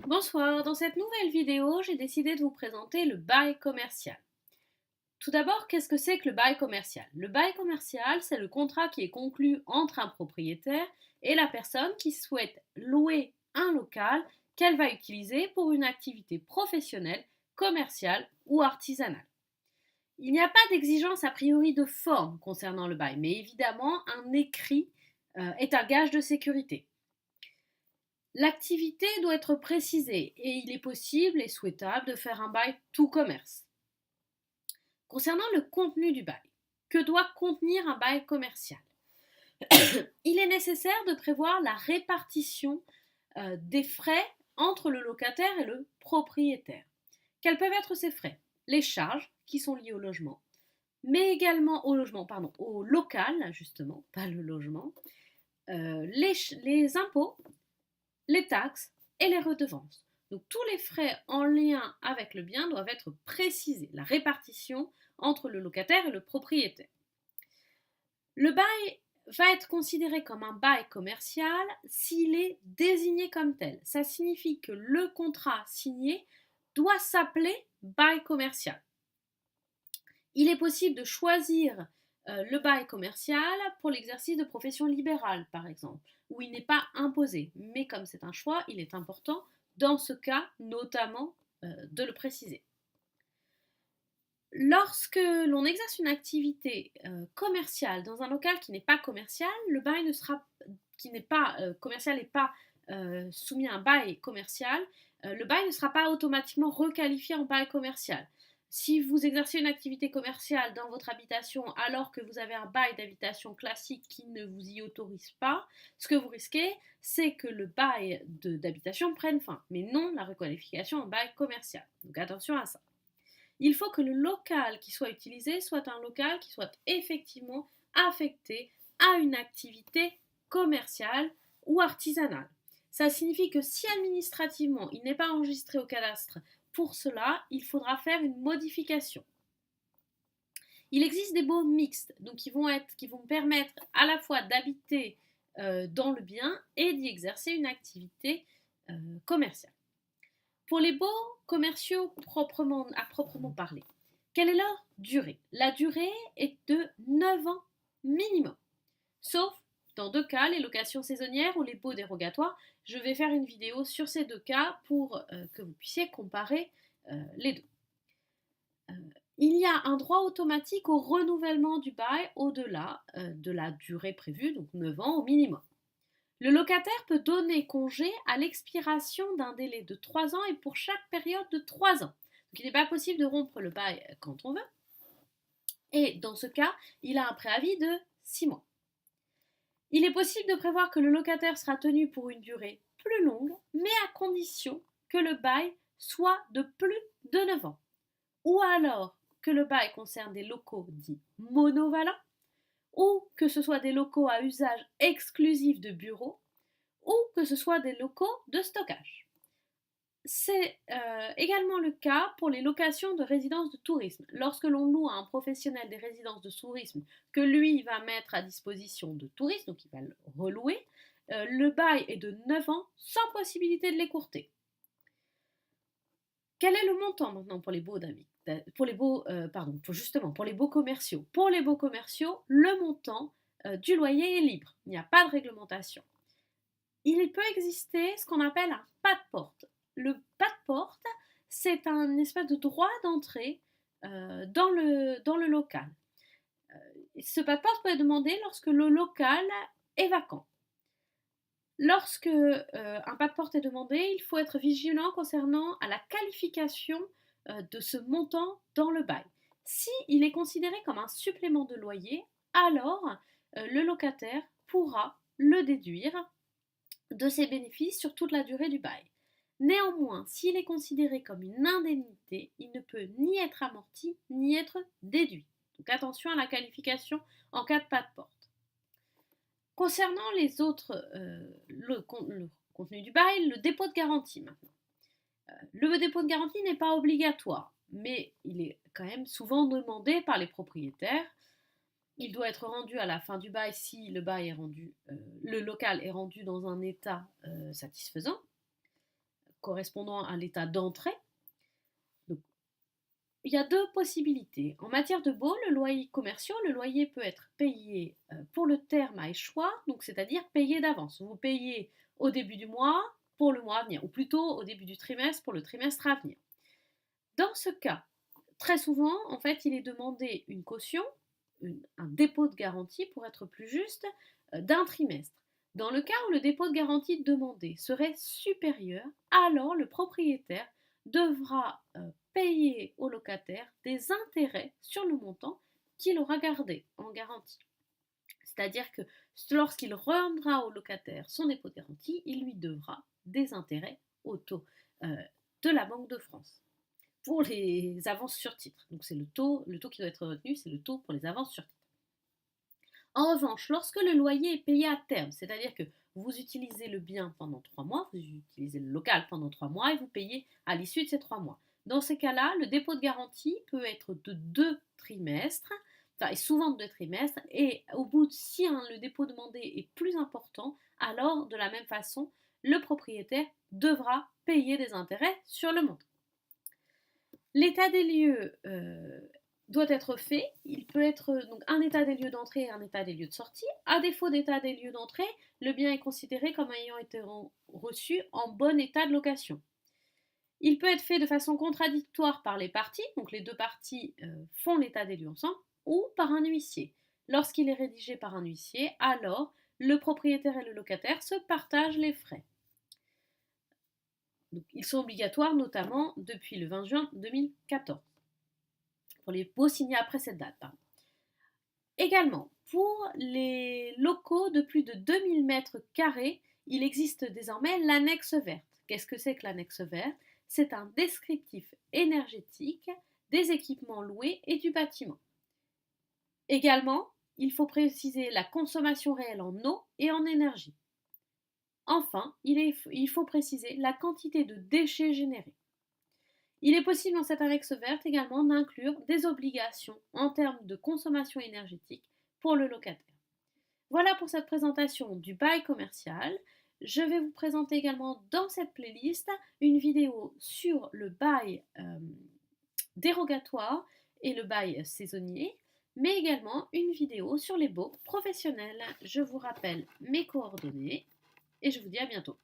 Bonsoir, dans cette nouvelle vidéo, j'ai décidé de vous présenter le bail commercial. Tout d'abord, qu'est-ce que c'est que le bail commercial? Le bail commercial, c'est le contrat qui est conclu entre un propriétaire et la personne qui souhaite louer un local qu'elle va utiliser pour une activité professionnelle, commerciale ou artisanale. Il n'y a pas d'exigence a priori de forme concernant le bail, mais évidemment, un écrit est un gage de sécurité. L'activité doit être précisée et il est possible et souhaitable de faire un bail tout commerce. Concernant le contenu du bail, que doit contenir un bail commercial? Il est nécessaire de prévoir la répartition des frais entre le locataire et le propriétaire. Quels peuvent être ces frais? Les charges qui sont liées au logement, mais également au local, justement, pas le logement, les impôts, les taxes et les redevances. Donc tous les frais en lien avec le bien doivent être précisés, la répartition entre le locataire et le propriétaire. Le bail va être considéré comme un bail commercial s'il est désigné comme tel. Ça signifie que le contrat signé doit s'appeler bail commercial. Il est possible de choisir le bail commercial pour l'exercice de profession libérale, par exemple, où il n'est pas imposé. Mais comme c'est un choix, il est important, dans ce cas, notamment, de le préciser. Lorsque l'on exerce une activité commerciale dans un local qui n'est pas commercial, le bail ne sera, qui n'est pas commercial et pas soumis à un bail commercial, le bail ne sera pas automatiquement requalifié en bail commercial. Si vous exercez une activité commerciale dans votre habitation alors que vous avez un bail d'habitation classique qui ne vous y autorise pas, ce que vous risquez, c'est que le bail d'habitation prenne fin, mais non la requalification en bail commercial. Donc attention à ça. Il faut que le local qui soit utilisé soit un local qui soit effectivement affecté à une activité commerciale ou artisanale. Ça signifie que si administrativement il n'est pas enregistré au cadastre pour cela, il faudra faire une modification. Il existe des baux mixtes, donc qui vont permettre à la fois d'habiter dans le bien et d'y exercer une activité commerciale. Pour les baux commerciaux à proprement parler, quelle est leur durée? La durée est de 9 ans minimum, sauf dans deux cas, les locations saisonnières ou les baux dérogatoires. Je vais faire une vidéo sur ces deux cas pour que vous puissiez comparer les deux. Il y a un droit automatique au renouvellement du bail au-delà de la durée prévue, donc 9 ans au minimum. Le locataire peut donner congé à l'expiration d'un délai de 3 ans et pour chaque période de 3 ans. Donc il n'est pas possible de rompre le bail quand on veut. Et dans ce cas, il a un préavis de 6 mois. Il est possible de prévoir que le locataire sera tenu pour une durée plus longue, mais à condition que le bail soit de plus de 9 ans. Ou alors que le bail concerne des locaux dits monovalents, ou que ce soit des locaux à usage exclusif de bureaux, ou que ce soit des locaux de stockage. C'est également le cas pour les locations de résidences de tourisme. Lorsque l'on loue à un professionnel des résidences de tourisme que lui va mettre à disposition de touristes, donc il va le relouer, le bail est de 9 ans sans possibilité de l'écourter. Quel est le montant maintenant pour les baux pour les baux commerciaux? Pour les baux commerciaux, le montant du loyer est libre. Il n'y a pas de réglementation. Il peut exister ce qu'on appelle un pas de porte. Le pas de porte, c'est un espèce de droit d'entrée dans le local. Ce pas de porte peut être demandé lorsque le local est vacant. Lorsque un pas de porte est demandé, il faut être vigilant concernant à la qualification de ce montant dans le bail. Si il est considéré comme un supplément de loyer, alors le locataire pourra le déduire de ses bénéfices sur toute la durée du bail. Néanmoins, s'il est considéré comme une indemnité, il ne peut ni être amorti ni être déduit. Donc attention à la qualification en cas de pas de porte. Concernant les autres, le contenu du bail, le dépôt de garantie maintenant. Le dépôt de garantie n'est pas obligatoire, mais il est quand même souvent demandé par les propriétaires. Il doit être rendu à la fin du bail si le bail est rendu, le local est rendu dans un état satisfaisant. correspondant à l'état d'entrée. Donc, il y a deux possibilités. En matière de baux, le loyer commercial, le loyer peut être payé pour le terme à échoir, donc c'est-à-dire payé d'avance. Vous payez au début du mois pour le mois à venir, ou plutôt au début du trimestre pour le trimestre à venir. Dans ce cas, très souvent, en fait, il est demandé une caution, un dépôt de garantie pour être plus juste, d'un trimestre. Dans le cas où le dépôt de garantie demandé serait supérieur, alors le propriétaire devra payer au locataire des intérêts sur le montant qu'il aura gardé en garantie. C'est-à-dire que lorsqu'il rendra au locataire son dépôt de garantie, il lui devra des intérêts au taux de la Banque de France pour les avances sur titre. Donc c'est le taux qui doit être retenu, c'est le taux pour les avances sur titre. En revanche, lorsque le loyer est payé à terme, c'est-à-dire que vous utilisez le bien pendant 3 mois, vous utilisez le local pendant 3 mois et vous payez à l'issue de ces 3 mois. Dans ces cas-là, le dépôt de garantie peut être de 2 trimestres, et souvent de 2 trimestres, et au bout de si le dépôt demandé est plus important, alors de la même façon, le propriétaire devra payer des intérêts sur le montant. L'état des lieux doit être fait. Il peut être donc un état des lieux d'entrée et un état des lieux de sortie. À défaut d'état des lieux d'entrée, le bien est considéré comme ayant été reçu en bon état de location. Il peut être fait de façon contradictoire par les parties, donc les deux parties font l'état des lieux ensemble, ou par un huissier. Lorsqu'il est rédigé par un huissier, alors le propriétaire et le locataire se partagent les frais. Donc, ils sont obligatoires notamment depuis le 20 juin 2014, pour les baux signés après cette date. Également, pour les locaux de plus de 2000 mètres carrés, il existe désormais l'annexe verte. Qu'est-ce que c'est que l'annexe verte? C'est un descriptif énergétique des équipements loués et du bâtiment. Également, il faut préciser la consommation réelle en eau et en énergie. Enfin, il faut préciser la quantité de déchets générés. Il est possible dans cette annexe verte également d'inclure des obligations en termes de consommation énergétique pour le locataire. Voilà pour cette présentation du bail commercial. Je vais vous présenter également dans cette playlist une vidéo sur le bail dérogatoire et le bail saisonnier, mais également une vidéo sur les baux professionnels. Je vous rappelle mes coordonnées et je vous dis à bientôt.